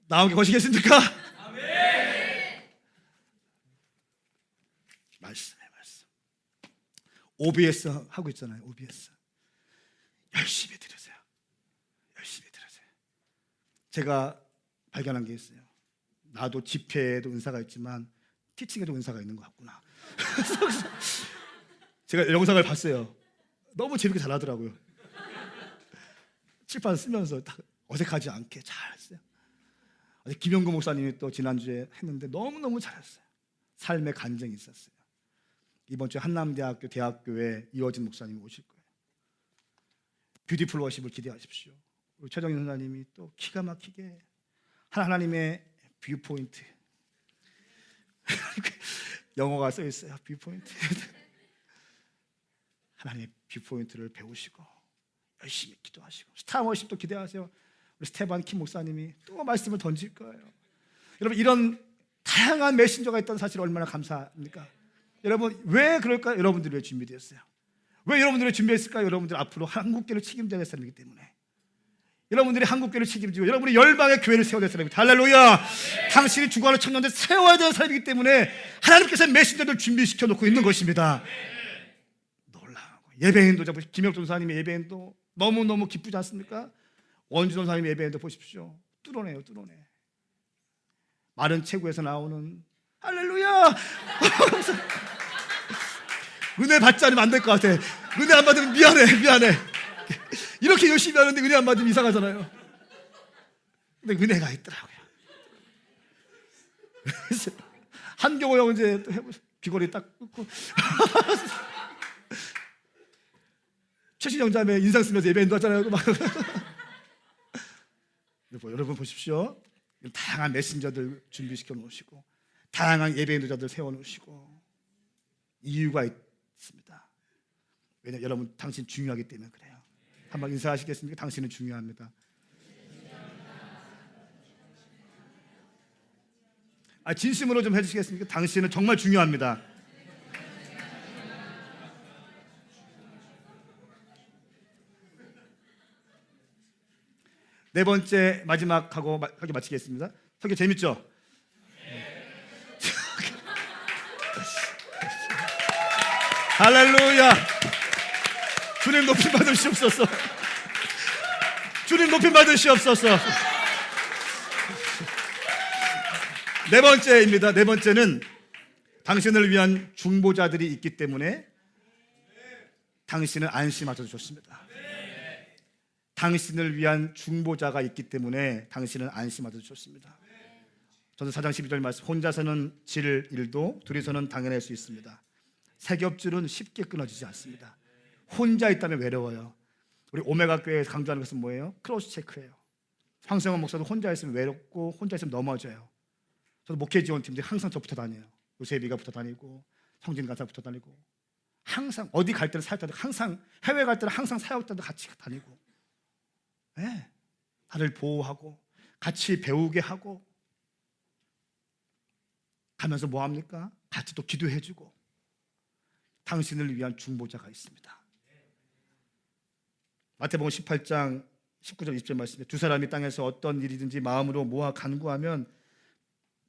Speaker 1: 나와 함께 거시겠습니까? 말씀에 말씀. OBS 하고 있잖아요. OBS 열심히 들으세요. 열심히 들으세요. 제가 발견한 게 있어요. 나도 집회에도 은사가 있지만 티칭에도 은사가 있는 것 같구나. 제가 영상을 봤어요. 너무 재밌게 잘하더라고요. 칠판 쓰면서 딱 어색하지 않게 잘 했어요. 김영구 목사님이 또 지난주에 했는데 너무너무 잘했어요. 삶의 간증이 있었어요. 이번 주에 한남대학교 대학교에 이어진 목사님이 오실 거예요. 뷰티풀 워십을 기대하십시오. 우리 최정인 선사님이 또 기가 막히게 하나님의 뷰포인트 영어가 써 있어요. 뷰포인트. 하나님의 뷰포인트를 배우시고 열심히 기도하시고, 스타 워십도 기대하세요. 우리 스테반 킴 목사님이 또 말씀을 던질 거예요. 여러분, 이런 다양한 메신저가 있다는 사실 얼마나 감사합니까? 여러분, 왜 그럴까요? 여러분들이 왜 준비되었어요? 왜 여러분들이 준비했을까요? 여러분들 앞으로 한국교를 책임져야 될 사람이기 때문에. 여러분들이 한국교를 책임지고 여러분이 열방의 교회를 세워야 될 사람이기 때문에. 할렐루야. 당신이 주관하는 청년들 세워야 되는 사람이기 때문에 하나님께서 메신저를 준비시켜 놓고 있는 것입니다. 놀라고. 예배인도, 김혁준 선사님의 예배인도 너무너무 기쁘지 않습니까? 원주 선사님의 예배인도 보십시오. 뚫어내요, 뚫어내. 마른 체구에서 나오는 할렐루야. 은혜 받지 않으면 안 될 것 같아. 은혜 안 받으면 미안해. 이렇게 열심히 하는데 은혜 안 받으면 이상하잖아요. 근데 은혜가 있더라고요. 한경호 형 이제 또 해보세요. 귀걸이 딱 끊고. 최신영 자매 인상 쓰면서 예배인도 하잖아요. 여러분 보십시오. 다양한 메신저들 준비시켜 놓으시고 다양한 예배 인도자들 세워 놓으시고 이유가 있습니다. 왜냐하면 여러분, 당신 중요하기 때문에 그래요. 한번 인사하시겠습니까? 당신은 중요합니다. 진심으로 좀 해주시겠습니까? 당신은 정말 중요합니다. 네 번째, 마지막 하고 마치겠습니다. 설교 재밌죠? 할렐루야. 주님 높임 받으시옵소서. 주님 높임 받으시옵소서. 네 번째입니다. 네 번째는 당신을 위한 중보자들이 있기 때문에 당신은 안심하셔도 좋습니다. 당신을 위한 중보자가 있기 때문에 당신은 안심하셔도 좋습니다. 저는 4장 12절 말씀, 혼자서는 질 일도 둘이서는 당연할 수 있습니다. 새 겹줄은 쉽게 끊어지지 않습니다. 혼자 있다면 외로워요. 우리 오메가 교회에서 강조하는 것은 뭐예요? 크로스 체크예요. 황성원 목사도 혼자 있으면 외롭고 혼자 있으면 넘어져요. 저도 목회 지원팀들이 항상 저 붙어 다녀요. 요셉이가 붙어 다니고 성진 간사 붙어 다니고, 항상 어디 갈 때는 사역자들, 항상 해외 갈 때는 항상 사역자들 같이 다니고, 네, 나를 보호하고 같이 배우게 하고, 가면서 뭐 합니까? 같이 또 기도해주고. 당신을 위한 중보자가 있습니다. 마태복음 18장 19절 20절 말씀에 두 사람이 땅에서 어떤 일이든지 마음으로 모아 간구하면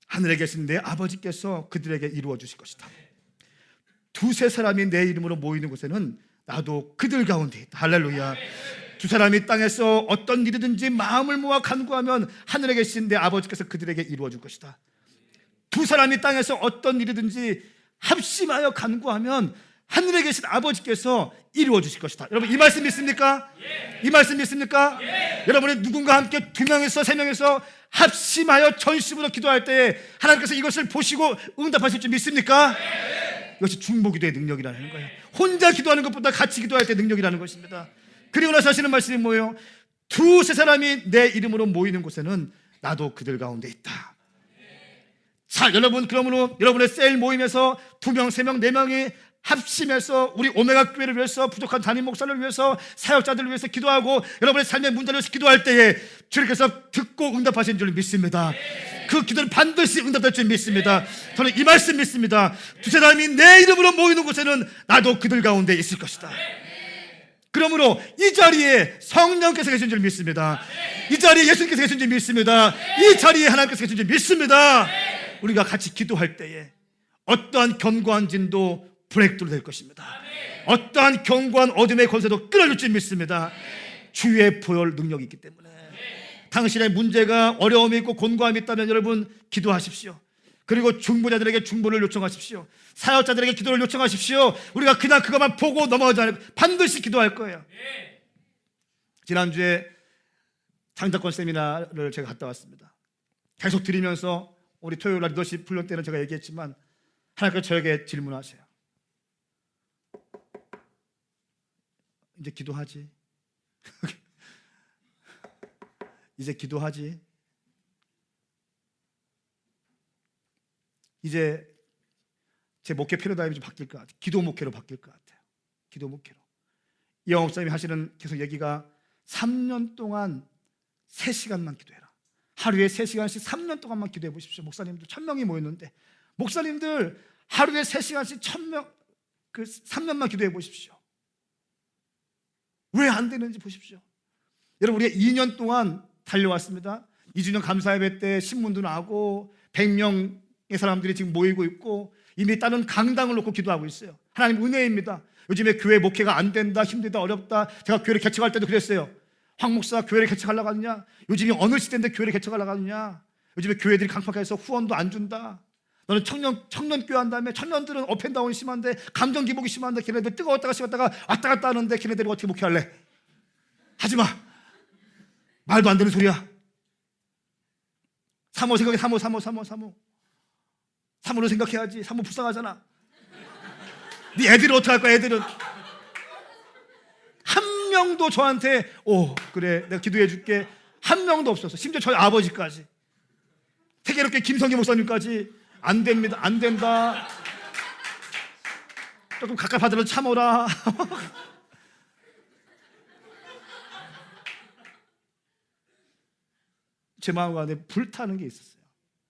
Speaker 1: 하늘에 계신 내 아버지께서 그들에게 이루어 주실 것이다. 두세 사람이 내 이름으로 모이는 곳에는 나도 그들 가운데 있다. 할렐루야. 두 사람이 땅에서 어떤 일이든지 마음을 모아 간구하면 하늘에 계신 내 아버지께서 그들에게 이루어 줄 것이다. 두 사람이 땅에서 어떤 일이든지 합심하여 간구하면 하늘에 계신 아버지께서 이루어 주실 것이다. 여러분, 이 말씀 믿습니까? 이 말씀 믿습니까? 여러분이 누군가 함께 두 명에서 세 명에서 합심하여 전심으로 기도할 때 하나님께서 이것을 보시고 응답하실 줄 믿습니까? 이것이 중보기도의 능력이라는 거예요. 혼자 기도하는 것보다 같이 기도할 때 능력이라는 것입니다. 그리고 나서 하시는 말씀이 뭐예요? 두세 사람이 내 이름으로 모이는 곳에는 나도 그들 가운데 있다. 자, 여러분, 그러므로 여러분의 셀 모임에서 두 명, 세 명, 네 명이 합심해서 우리 오메가 교회를 위해서, 부족한 담임 목사를 위해서, 사역자들을 위해서 기도하고 여러분의 삶의 문제를 위해서 기도할 때에 주님께서 듣고 응답하신 줄 믿습니다. 그 기도는 반드시 응답될 줄 믿습니다. 저는 이 말씀 믿습니다. 두 사람이 내 이름으로 모이는 곳에는 나도 그들 가운데 있을 것이다. 그러므로 이 자리에 성령께서 계신 줄 믿습니다. 이 자리에 예수님께서 계신 줄 믿습니다. 이 자리에 하나님께서 계신 줄 믿습니다. 우리가 같이 기도할 때에 어떠한 견고한 진도 브레이크도 될 것입니다. 어떠한 견고한 어둠의 권세도 끊어질 줄 믿습니다. 주의 보혈 능력이 있기 때문에. 당신의 문제가 어려움이 있고 곤고함이 있다면 여러분 기도하십시오. 그리고 중보자들에게 중보를 요청하십시오. 사역자들에게 기도를 요청하십시오. 우리가 그냥 그것만 보고 넘어가지 않고 반드시 기도할 거예요. 지난주에 장자권 세미나를 제가 갔다 왔습니다. 계속 드리면서 우리 토요일 날 리더십 훈련 때는 제가 얘기했지만 하나님께서 저에게 질문하세요. 이제 기도하지? 이제 기도하지? 이제 제 목회 패러다임이 좀 바뀔 것 같아요. 기도 목회로 바뀔 것 같아요. 기도 목회로. 이영업 목사님이 하시는 계속 얘기가 3년 동안 3시간만 기도해라. 하루에 3시간씩 3년 동안만 기도해 보십시오. 목사님들 1000명이 모였는데 목사님들 하루에 3시간씩 1000명, 그 3년만 기도해 보십시오. 왜 안 되는지 보십시오. 여러분, 우리가 2년 동안 달려왔습니다. 2주년 감사예배 때 신문도 나고 100명의 사람들이 지금 모이고 있고 이미 다른 강당을 놓고 기도하고 있어요. 하나님 은혜입니다. 요즘에 교회 목회가 안 된다, 힘들다, 어렵다. 제가 교회를 개척할 때도 그랬어요. 황 목사 교회를 개척하려고 하느냐? 요즘이 어느 시대인데 교회를 개척하려고 하느냐? 요즘에 교회들이 강팍해서 후원도 안 준다. 너는 청년교회 한다며. 청년들은 업앤다운이 심한데, 감정 기복이 심한데, 걔네들 뜨거웠다가 식었다가 왔다 갔다 하는데 걔네들이 어떻게 목회할래? 하지마. 말도 안 되는 소리야. 사모 생각해. 사모로 생각해야지. 사모 불쌍하잖아. 네 애들은 어떻게 할 거야? 애들은 한 명도 저한테 그래 내가 기도해 줄게 한 명도 없었어. 심지어 저희 아버지까지, 태계롭게 김성기 목사님까지 안 됩니다. 안 된다. 조금 가까이 받으러 참어라. 제 마음 안에 불타는 게 있었어요.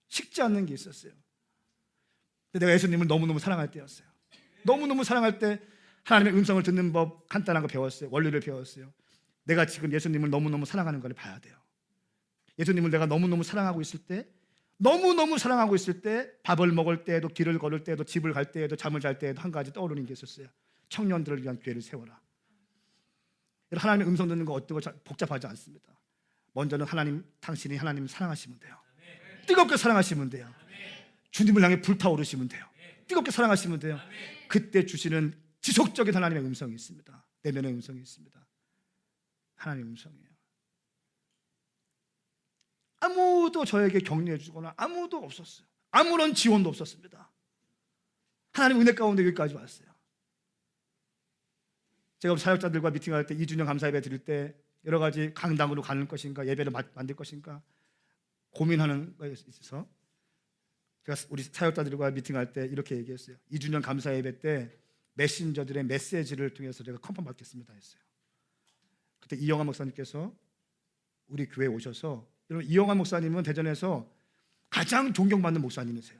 Speaker 1: 식지 않는 게 있었어요. 근데 내가 예수님을 너무너무 사랑할 때였어요. 너무너무 사랑할 때 하나님의 음성을 듣는 법 간단한 거 배웠어요. 원리를 배웠어요. 내가 지금 예수님을 너무너무 사랑하는 걸 봐야 돼요. 예수님을 내가 너무너무 사랑하고 있을 때, 너무너무 사랑하고 있을 때 밥을 먹을 때에도, 길을 걸을 때에도, 집을 갈 때에도, 잠을 잘 때에도 한 가지 떠오르는 게 있었어요. 청년들을 위한 교회를 세워라. 하나님의 음성 듣는 거 어떻고 복잡하지 않습니다. 먼저는 당신이 하나님 사랑하시면 돼요. 뜨겁게 사랑하시면 돼요. 주님을 향해 불타오르시면 돼요. 뜨겁게 사랑하시면 돼요. 그때 주시는 지속적인 하나님의 음성이 있습니다. 내면의 음성이 있습니다. 하나님의 음성이에요. 아무도 저에게 격려해 주거나 아무도 없었어요. 아무런 지원도 없었습니다. 하나님 은혜 가운데 여기까지 왔어요. 제가 우리 사역자들과 미팅할 때 2주년 감사예배 드릴 때 여러 가지 강당으로 가는 것인가 예배를 만들 것인가 고민하는 것에 있어서 제가 우리 사역자들과 미팅할 때 이렇게 얘기했어요. 2주년 감사예배 때 메신저들의 메시지를 통해서 제가 컨펌 받겠습니다 했어요. 그때 이영하 목사님께서 우리 교회에 오셔서, 여러분 이영하 목사님은 대전에서 가장 존경받는 목사님이세요.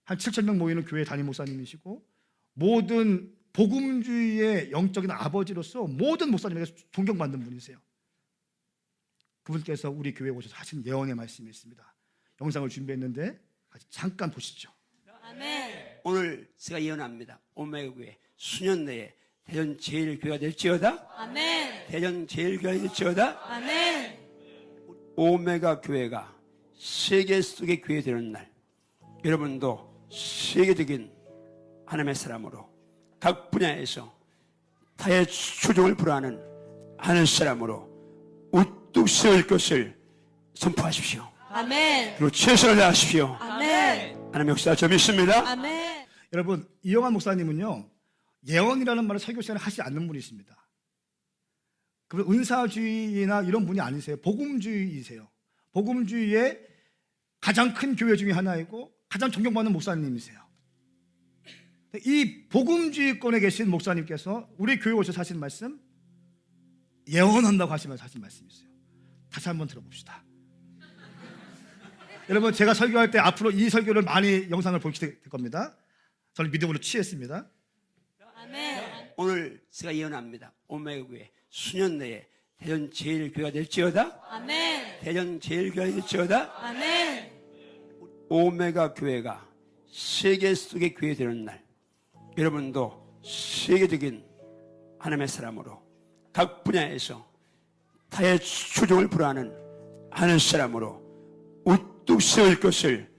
Speaker 1: 한 7,000명 모이는 교회 담임 목사님이시고 모든 복음주의의 영적인 아버지로서 모든 목사님에게 존경받는 분이세요. 그분께서 우리 교회에 오셔서 하신 예언의 말씀이 있습니다. 영상을 준비했는데 잠깐 보시죠.
Speaker 2: 아멘.
Speaker 3: 오늘 제가 예언합니다. 오메가 교회 수년 내에 대전 제일교회가 될지어다.
Speaker 2: 아멘.
Speaker 3: 대전 제일교회가 될지어다.
Speaker 2: 아멘.
Speaker 3: 오메가 교회가 세계 속의 교회 되는 날, 여러분도 세계적인 하나님의 사람으로 각 분야에서 타의 추종을 불허하는 하는 사람으로 우뚝 세울 것을 선포하십시오.
Speaker 2: 아멘.
Speaker 3: 그리고 최선을 다하십시오.
Speaker 2: 아멘.
Speaker 3: 하나님 역사 저 믿습니다.
Speaker 2: 아멘.
Speaker 1: 여러분 이영하 목사님은요 예언이라는 말을 설교 시간에 하지 않는 분이십니다. 그분 은사주의나 이런 분이 아니세요. 복음주의이세요. 복음주의의 가장 큰 교회 중에 하나이고 가장 존경받는 목사님이세요. 이 복음주의권에 계신 목사님께서 우리 교회에 오셔서 하신 말씀, 예언한다고 하시면서 하신 말씀이 있어요. 다시 한번 들어봅시다. 여러분 제가 설교할 때 앞으로 이 설교를 많이 영상을 보시게 될 겁니다. 저는 믿음으로 취했습니다.
Speaker 2: 아멘.
Speaker 3: 오늘 제가 예언합니다. 오메가 교회 수년 내에 대전 제일교회가 될지어다.
Speaker 2: 아멘.
Speaker 3: 대전 제일교회가 될지어다.
Speaker 2: 아멘.
Speaker 3: 오메가 교회가 세계 속의 교회 되는 날, 여러분도 세계적인 하나님의 사람으로 각 분야에서 타의 추종을 불허하는 하는 사람으로 우뚝 세울 것을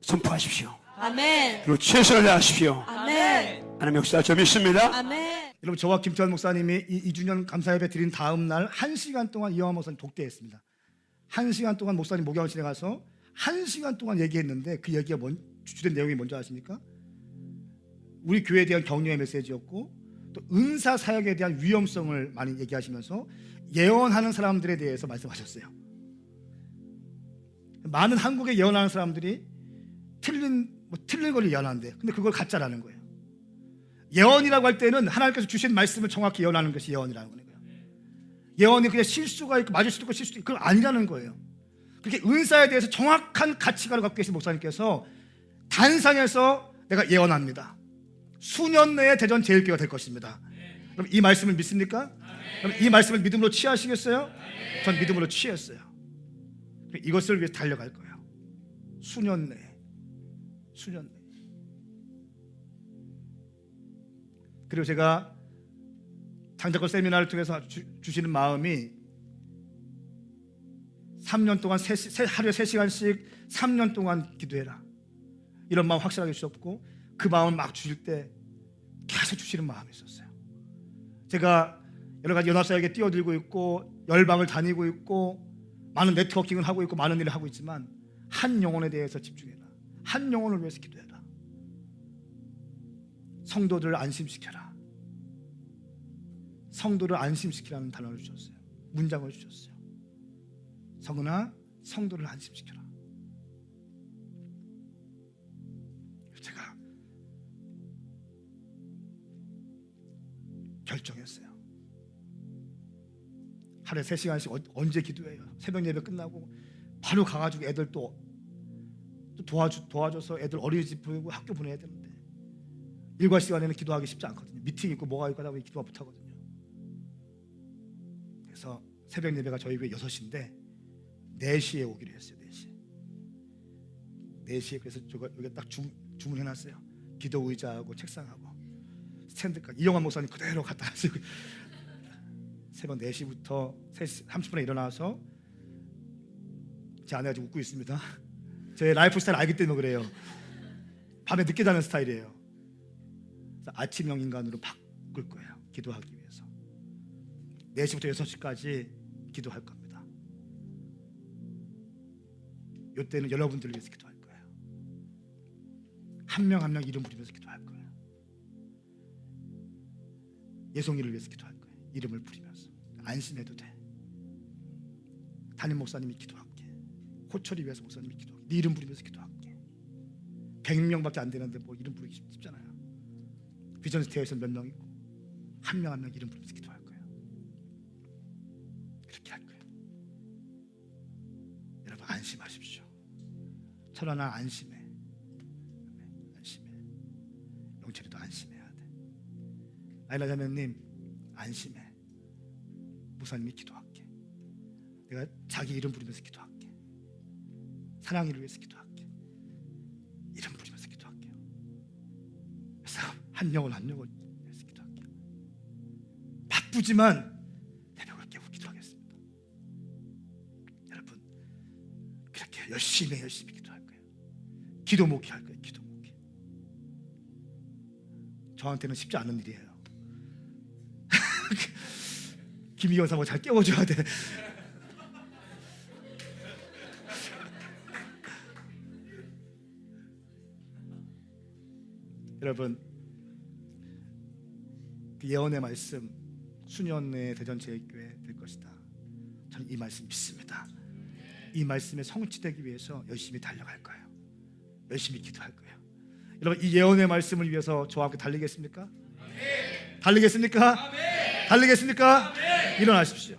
Speaker 3: 선포하십시오.
Speaker 2: 아멘.
Speaker 3: 그리고 최선을 다하십시오.
Speaker 2: 아멘.
Speaker 3: 하나님 역사 저 믿습니다.
Speaker 2: 아멘.
Speaker 1: 여러분 저와 김태환 목사님이 이 2주년 감사예배 드린 다음 날 1시간 동안 이영하 목사님 독대했습니다. 1시간 동안 목사님 목양실에 가서 1시간 동안 얘기했는데 그 얘기가 주된 내용이 뭔지 아십니까? 우리 교회에 대한 격려의 메시지였고 또 은사 사역에 대한 위험성을 많이 얘기하시면서 예언하는 사람들에 대해서 말씀하셨어요. 많은 한국에 예언하는 사람들이 틀린 걸 예언하는데 근데 그걸 가짜라는 거예요. 예언이라고 할 때는 하나님께서 주신 말씀을 정확히 예언하는 것이 예언이라는 거예요. 예언이 그냥 실수가 있고 맞을 수도 있고 실수도 있고 그건 아니라는 거예요. 그렇게 은사에 대해서 정확한 가치관을 갖고 계신 목사님께서 단상에서 내가 예언합니다. 수년 내에 대전 제일교회가 될 것입니다. 그럼 이 말씀을 믿습니까? 그럼 이 말씀을 믿음으로 취하시겠어요? 전 믿음으로 취했어요. 이것을 위해 달려갈 거예요. 수년 내에. 그리고 제가 장자권 세미나를 통해서 주시는 마음이 3년 동안 하루에 3시간씩 3년 동안 기도해라, 이런 마음 확실하게 주셨고 그 마음을 막 주실 때 계속 주시는 마음이 있었어요. 제가 여러 가지 연합사역에 뛰어들고 있고 열방을 다니고 있고 많은 네트워킹을 하고 있고 많은 일을 하고 있지만 한 영혼에 대해서 집중해라. 한 영혼을 위해서 기도해라. 성도들을 안심시켜라. 성도를 안심시키라는 단어를 주셨어요. 문장을 주셨어요. 성은아, 성도를 안심시켜라. 제가 결정했어요. 하루에 3시간씩 언제 기도해요? 새벽 예배 끝나고 바로 가가지고 애들 또 도와줘서 애들 어린이집 보내고 학교 보내야 되는데 일과 시간에는 기도하기 쉽지 않거든요. 미팅 있고 뭐가 있고 하다 보니 기도가 못하거든요. 그래서 새벽 예배가 저희 교회 6시인데 4시에 오기로 했어요. 4시에 그래서 여기 딱 주문해놨어요. 기도 의자하고 책상하고. 스탠드까지 이영환 목사님 그대로 갖다 하시고 새벽 4시부터 3시 30분에 일어나서 제 아내가 지금 웃고 있습니다. 제 라이프 스타일 알기 때문에 그래요. 밤에 늦게 자는 스타일이에요. 아침형 인간으로 바꿀 거예요. 기도하기 위해서 4시부터 6시까지 기도할 겁니다. 이때는 여러분들을 위해서 기도할 거예요. 한 명 한 명 이름 부르면서 기도할 거예요. 예송이를 위해서 기도할 거예요. 이름을 부르면서 안심해도 돼. 담임 목사님이 기도할게. 호철이 위해서 목사님이 기도할게. 네 이름 부르면서 기도할게. 100명밖에 안 되는데 뭐 이름 부르기 쉽잖아요. 비전 스테이션 몇 명 있고 한 명 한 명 이름 부르면서 기도할 거예요. 그렇게 할 거예요. 여러분 안심하십시오. 철원아 안심해. 안심해. 영철이도 안심해야 돼. 아이라 자매님 안심해. 목사님이 기도할게. 내가 자기 이름 부르면서 기도할게. 사랑이를 위해서 기도할게. 이름 부르면서 기도할게요. 그래서 한 명을 위해서 기도할게요. 바쁘지만 새벽을 깨고 기도하겠습니다. 여러분 그렇게 열심히 기도할 거예요. 기도 목회 할 거예요. 기도 목회. 저한테는 쉽지 않은 일이에요. 김희경 사모 잘 깨워줘야 돼. 여러분 그 예언의 말씀 수년 내에 대전제일교회 될 것이다. 저는 이 말씀 믿습니다. 이 말씀에 성취되기 위해서 열심히 달려갈 거예요. 열심히 기도할 거예요. 여러분 이 예언의 말씀을 위해서 저와 함께 달리겠습니까? 달리겠습니까? 달리겠습니까? 일어나십시오.